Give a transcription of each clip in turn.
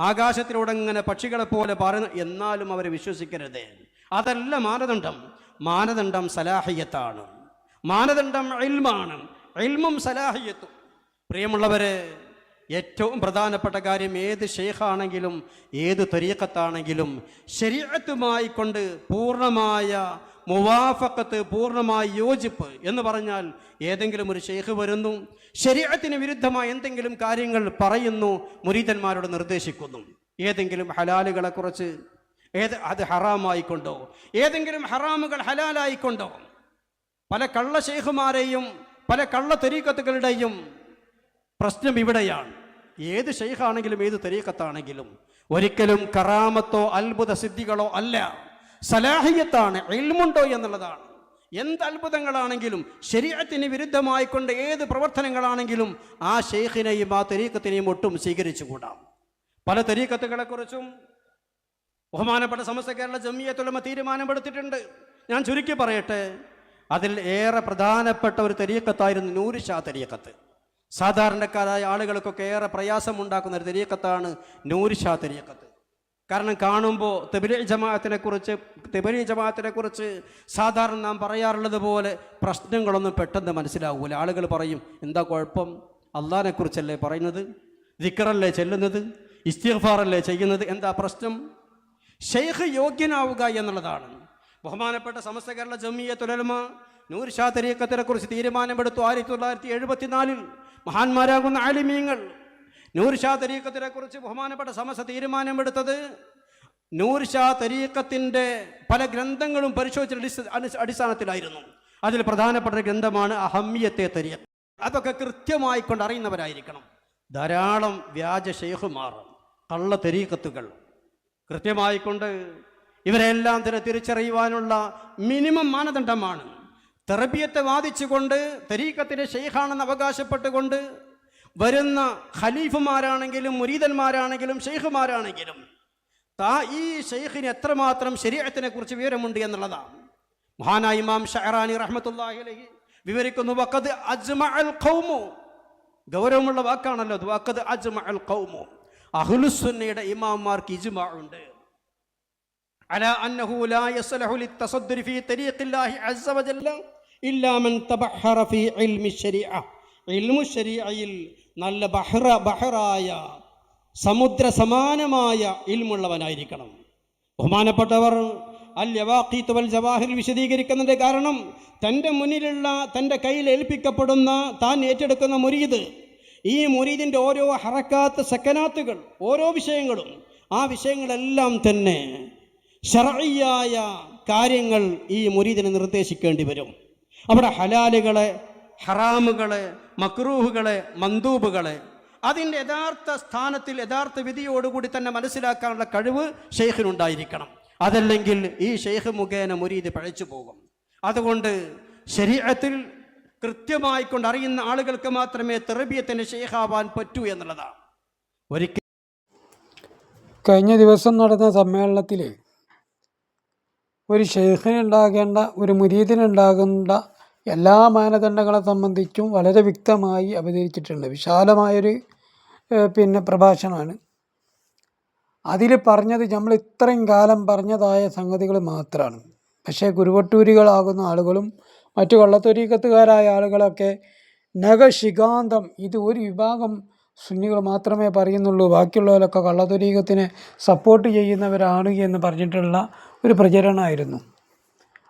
ആകാശത്തിലൂടെ ഇങ്ങനെ പക്ഷികളെപ്പോലെ പറയുന്നു, എന്നാലും അവരെ വിശ്വസിക്കരുത്. അതല്ല മാനദണ്ഡം. മാനദണ്ഡം സലാഹിയത്താണ്, മാനദണ്ഡം ഇൽമാണ്. ഇൽമും സലാഹിയത്തും. പ്രിയമുള്ളവരെ, ഏറ്റവും പ്രധാനപ്പെട്ട കാര്യം ഏത് ഷെയ്ഖാണെങ്കിലും ഏത് തരീഖത്താണെങ്കിലും ശരീഅത്തുമായി കൊണ്ട് പൂർണ്ണമായ മുവാഫഖത്ത്, പൂർണ്ണമായ യോജിപ്പ് എന്ന് പറഞ്ഞാൽ ഏതെങ്കിലും ഒരു ഷെയ്ഖ് വരുന്നു, ശരീഅത്തിന് വിരുദ്ധമായ എന്തെങ്കിലും കാര്യങ്ങൾ പറയുന്നു, മുരീദന്മാരോട് നിർദ്ദേശിക്കുന്നു, ഏതെങ്കിലും ഹലാലുകളെക്കുറിച്ച്, അത് ഹറാമായിക്കൊണ്ടോ ഏതെങ്കിലും ഹറാമുകൾ ഹലാലായിക്കൊണ്ടോ, പല കള്ള ഷെയ്ഖുമാരെയും പല കള്ള തരീഖത്തുകളുടെയും പ്രശ്നം ഇവിടെയാണ്. ഏത് ഷെയ്ഖാണെങ്കിലും ഏത് തരീഖത്താണെങ്കിലും ഒരിക്കലും കറാമത്തോ അത്ഭുത സിദ്ധികളോ അല്ല, സലാഹിയത്താണ്, ഇൽമുണ്ടോ എന്നുള്ളതാണ്. എന്ത് അത്ഭുതങ്ങളാണെങ്കിലും ശരീഅത്തിന് വിരുദ്ധമായിക്കൊണ്ട് ഏത് പ്രവർത്തനങ്ങളാണെങ്കിലും ആ ഷെയ്ഖിനെയും ആ തരീഖത്തിനെയും ഒട്ടും സ്വീകരിച്ചുകൂടാം. പല തരീഖത്തുകളെക്കുറിച്ചും ബഹുമാനപ്പെട്ട സമസ്ത കേരള ജംഇയ്യത്തുൽ ഉലമ തീരുമാനമെടുത്തിട്ടുണ്ട്. ഞാൻ ചുരുക്കി പറയട്ടെ. അതിൽ ഏറെ പ്രധാനപ്പെട്ട ഒരു തരീഖത്തായിരുന്നു നൂറ് ഷാ തരീഖത്ത്. സാധാരണക്കാരായ ആളുകൾക്കൊക്കെ ഏറെ പ്രയാസമുണ്ടാക്കുന്ന ഒരു തരീഖത്താണ് നൂറ് ഷാ തരീഖത്ത്. കാരണം കാണുമ്പോൾ തബ്ലീഗ് ജമാഅത്തിനെ കുറിച്ച് സാധാരണ നാം പറയാറുള്ളത് പോലെ പ്രശ്നങ്ങളൊന്നും പെട്ടെന്ന് മനസ്സിലാവൂല. ആളുകൾ പറയും, എന്താ കുഴപ്പം, അള്ളാഹിനെ കുറിച്ചല്ലേ പറയുന്നത്, ദിക്റല്ലേ ചെല്ലുന്നത്, ഇസ്തിഗ്ഫാറല്ലേ ചെയ്യുന്നത്, എന്താ പ്രശ്നം? ഷെയ്ഖ് യോഗ്യനാവുക എന്നുള്ളതാണ്. ബഹുമാനപ്പെട്ട സമസ്ത കേരള ജംഇയ്യത്തുൽ ഉലമ നൂറ് ഷാ തരീഖത്തിനെ കുറിച്ച് തീരുമാനമെടുത്തു 1974. മഹാന്മാരാകുന്ന ആലിമീങ്ങൾ നൂറ് ഷാ തരീഖത്തിനെ കുറിച്ച് ബഹുമാനപ്പെട്ട സമസ്ത തീരുമാനമെടുത്തത് നൂറ് ഷാ തരീഖത്തിൻ്റെ പല ഗ്രന്ഥങ്ങളും പരിശോധിച്ച അടിസ്ഥാനത്തിലായിരുന്നു. അതിൽ പ്രധാനപ്പെട്ട ഗ്രന്ഥമാണ് അഹമ്മിയത്തെ തരീഖ്. അതൊക്കെ കൃത്യമായി കൊണ്ട് അറിയുന്നവരായിരിക്കണം. ധാരാളം വ്യാജ ഷെയ്ഖുമാർ, കള്ള തരീഖത്തുകൾ കൃത്യമായിക്കൊണ്ട് ഇവരെല്ലാം തന്നെ തിരിച്ചറിയുവാനുള്ള മിനിമം മാനദണ്ഡമാണ്. തർബിയത്തെ വാദിച്ചുകൊണ്ട് തരീഖത്തിൻ്റെ ഷെയ്ഖാണെന്ന് അവകാശപ്പെട്ടുകൊണ്ട് വരുന്ന ഖലീഫുമാരാണെങ്കിലും മുരീദന്മാരാണെങ്കിലും ഷെയ്ഖുമാരാണെങ്കിലും ഈ ഷെയ്ഖിന് എത്രമാത്രം ശരീഅത്തിനെ കുറിച്ച് വിവരമുണ്ട് എന്നുള്ളതാണ്. മഹാനായ ഇമാം ഷഅറാനി റഹ്മത്തുള്ളാഹി അലൈഹി വിവരിക്കുന്നു, വഖദ് അജ്മഅൽ ഖൗമു, ഗൗരവമുള്ള വാക്കാണല്ലോ അത്. വഖദ് അജ്മഅൽ ഖൗമു, അഹ്ലുസുന്നയുടെ ഇമാംമാർക്ക് ഇജ്മാ ഉണ്ട് അലാ അന്നഹു ലാ യസ്ലഹു ലിത്തസദ്ദുരി ഫീ തരീഖില്ലാഹി അസ്സ വജല്ല ഇല്ലാ മൻ തബഹറ ഫീ ഇൽമി ശരീഅ. ഇൽമു ശരീഅയിൽ നല്ല ബഹറായ സമുദ്ര സമാനമായ ഇൽമുള്ളവനായിരിക്കണം. ബഹുമാനപ്പെട്ടവർ അൽ യവാഖീത്ത് വൽ ജവാഹിർ വിശദീകരിക്കുന്നതിൻ്റെ കാരണം തൻ്റെ മുന്നിലുള്ള, തൻ്റെ കയ്യിൽ ഏൽപ്പിക്കപ്പെടുന്ന, താൻ ഏറ്റെടുക്കുന്ന മുരീദ്, ഈ മുരീദിൻ്റെ ഓരോ ഹറക്കാത്ത് സക്കനാത്തുകൾ, ഓരോ വിഷയങ്ങളും, ആ വിഷയങ്ങളെല്ലാം തന്നെ ശർഈയായ കാര്യങ്ങൾ ഈ മുരീദിനെ നിർദ്ദേശിക്കേണ്ടി വരും. അവിടെ ഹലാലുകളെ, ഹറാമുകളെ, മക്രൂഹുകളെ, മന്ദൂബുകളെ അതിൻ്റെ യഥാർത്ഥ സ്ഥാനത്തിൽ യഥാർത്ഥ വിധിയോടുകൂടി തന്നെ മനസ്സിലാക്കാനുള്ള കഴിവ് ഷെയ്ഖിനുണ്ടായിരിക്കണം. അതല്ലെങ്കിൽ ഈ ഷെയ്ഖ് മുഖേന മുരീദ് പഴച്ചു പോകും. അതുകൊണ്ട് ശരീഅത്തിൽ കൃത്യമായിക്കൊണ്ട് അറിയുന്ന ആളുകൾക്ക് മാത്രമേ തർബിയത്തിന് ഷെയ്ഖാവാൻ പറ്റൂ എന്നുള്ളതാണ്. ഒരിക്കൽ കഴിഞ്ഞ ദിവസം നടന്ന സമ്മേളനത്തിൽ ഒരു ഷെയ്ഖിനുണ്ടാകേണ്ട, ഒരു മുരീദിനുണ്ടാകേണ്ട എല്ലാ മാനദണ്ഡങ്ങളെ സംബന്ധിച്ചും വളരെ വ്യക്തമായി അവതരിച്ചിട്ടുണ്ട്. വിശാലമായൊരു പ്രഭാഷണമാണ്. അതിൽ പറഞ്ഞത് നമ്മൾ ഇത്രയും കാലം പറഞ്ഞതായ സംഗതികൾ മാത്രമാണ്. പക്ഷേ കുരുവട്ടൂരികളാകുന്ന ആളുകളും മറ്റു കള്ളത്തൊരീക്കത്തുകാരായ ആളുകളൊക്കെ നഖശിഖാന്തം ഇത് ഒരു വിഭാഗം സുന്നികൾ മാത്രമേ പറയുന്നുള്ളൂ, ബാക്കിയുള്ളവരൊക്കെ കള്ളത്തൊരീക്കത്തിനെ സപ്പോർട്ട് ചെയ്യുന്നവരാണ് എന്ന് പറഞ്ഞിട്ടുള്ള ഒരു പ്രചരണമായിരുന്നു.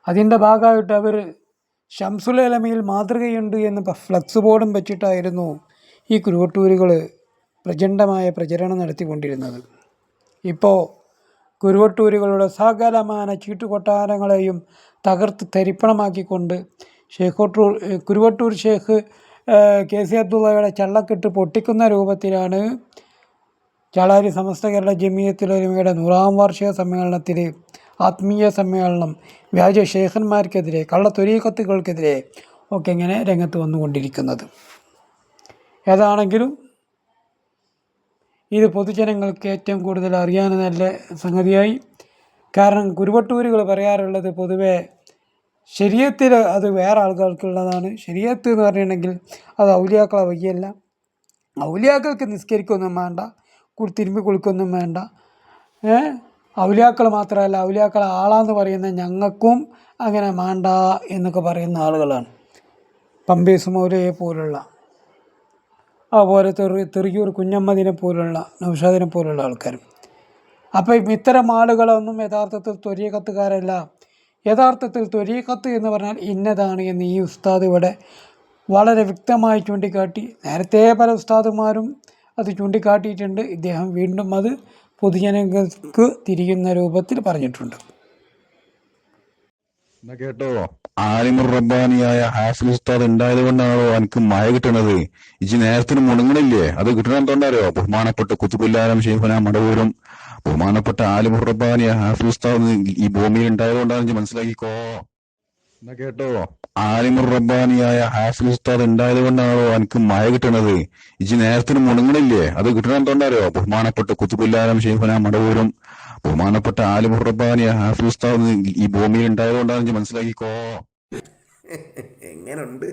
അതിൻ്റെ ഭാഗമായിട്ട് അവർ ശംസുൽ ഉലമയിൽ മാതൃകയുണ്ട് എന്ന് ഫ്ലക്സ് ബോർഡും വെച്ചിട്ടായിരുന്നു ഈ കുരുവട്ടൂരുകൾ പ്രചണ്ഡമായ പ്രചരണം നടത്തിക്കൊണ്ടിരുന്നത്. ഇപ്പോൾ കുരുവട്ടൂരുകളുടെ സകലമാന ചീട്ടുകൊട്ടാരങ്ങളെയും തകർത്ത് തരിപ്പണമാക്കിക്കൊണ്ട് കുരുവട്ടൂർ ഷേഖ് KC അബ്ദുള്ളയുടെ ചള്ളക്കെട്ട് പൊട്ടിക്കുന്ന രൂപത്തിലാണ് ചാളാരി സമസ്ത കേരള ജംഇയ്യത്തുൽ ഉലമയുടെ 100-ാം വാർഷിക സമ്മേളനത്തിൽ ആത്മീയ സമ്മേളനം വ്യാജ ഷെയ്ഖന്മാർക്കെതിരെ, കള്ളത്തൊരീഖത്തുകൾക്കെതിരെ ഒക്കെ ഇങ്ങനെ രംഗത്ത് വന്നുകൊണ്ടിരിക്കുന്നത്. ഏതാണെങ്കിലും ഇത് പൊതുജനങ്ങൾക്ക് ഏറ്റവും കൂടുതൽ അറിയാൻ നല്ല സംഗതിയായി. കാരണം കുരുവട്ടൂരുകൾ പറയാറുള്ളത് പൊതുവെ ശരീഅത്തിൽ അത് വേറെ ആളുകൾക്കുള്ളതാണ്. ശരീഅത്ത് എന്ന് പറഞ്ഞിട്ടുണ്ടെങ്കിൽ അത് ഔലിയാക്കളെ വഴിയല്ല, ഔലിയാക്കൾക്ക് നിസ്കരിക്കൊന്നും വേണ്ട, തിരുമ്പി കുളിക്കൊന്നും വേണ്ട. ഔലിയാക്കൾ മാത്രമല്ല, ഔലിയാക്കൾ ആളാന്ന് പറയുന്ന ഞങ്ങൾക്കും അങ്ങനെ വേണ്ട എന്നൊക്കെ പറയുന്ന ആളുകളാണ്. പമ്പേസ് മൗലയെ പോലുള്ള, അതുപോലെ തെറിയൂർ കുഞ്ഞമ്മദിനെ പോലുള്ള, നൗഷാദിനെ പോലുള്ള ആൾക്കാരും. അപ്പം ഇത്തരം ആളുകളൊന്നും യഥാർത്ഥത്തിൽ ത്വരീഖത്തുകാരല്ല. യഥാർത്ഥത്തിൽ ത്വരീഖത്ത് എന്ന് പറഞ്ഞാൽ ഇന്നതാണ് എന്ന് ഈ ഉസ്താദ് ഇവിടെ വളരെ വ്യക്തമായി ചൂണ്ടിക്കാട്ടി. നേരത്തെ പല ഉസ്താദുമാരും അത് ചൂണ്ടിക്കാട്ടിയിട്ടുണ്ട്. ഇദ്ദേഹം വീണ്ടും അത് പൊതുജനങ്ങൾക്ക് തിരിയുന്ന രൂപത്തിൽ പറഞ്ഞിട്ടുണ്ട്. എന്നാ കേട്ടോ, ആലിമുർ റബ്ബാനിയായ ഹാഫിൽ ഉസ്താദ് ഉണ്ടായത് കൊണ്ടാണോ എനിക്ക് മഴ കിട്ടണത്? ഇജ് നേരത്തിന് മുണങ്ങണില്ലേ? അത് കിട്ടണ എന്തുകൊണ്ടറിയോ? ബഹുമാനപ്പെട്ട കുത്തുബുല്ലാലം ഷെയ്ഖുന മടവൂരും ബഹുമാനപ്പെട്ട ആലിമുർ റബ്ബാനിയ ഹാഫിൽ ഉസ്താദ് ഈ ഭൂമിയിൽ ഉണ്ടായത് കൊണ്ടാണ് ഇജ് മനസ്സിലാക്കിക്കോ. എന്നാ കേട്ടോ, ആലിമുർ റബ്ബാനിയായ ഹാഫിൽ ഉസ്താദ് ഉണ്ടായത് കൊണ്ടാണോ എനിക്ക് മഴ കിട്ടണത്? ഇജ് നേരത്തിന് മുണങ്ങണില്ലേ? അത് കിട്ടണ എന്തുകൊണ്ടറിയോ? ബഹുമാനപ്പെട്ട കുത്തുബുല്ലാലം ഷെയ്ഖുന മടവൂരും ബഹുമാനപ്പെട്ട ആലിമുർ റബ്ബാനിയ ഹാഫിൽ ഉസ്താദ് ഈ ഭൂമിയിൽ ഉണ്ടായത് കൊണ്ടാണ് ഇജ് മനസ്സിലാക്കിക്കോ. എങ്ങനുണ്ട്?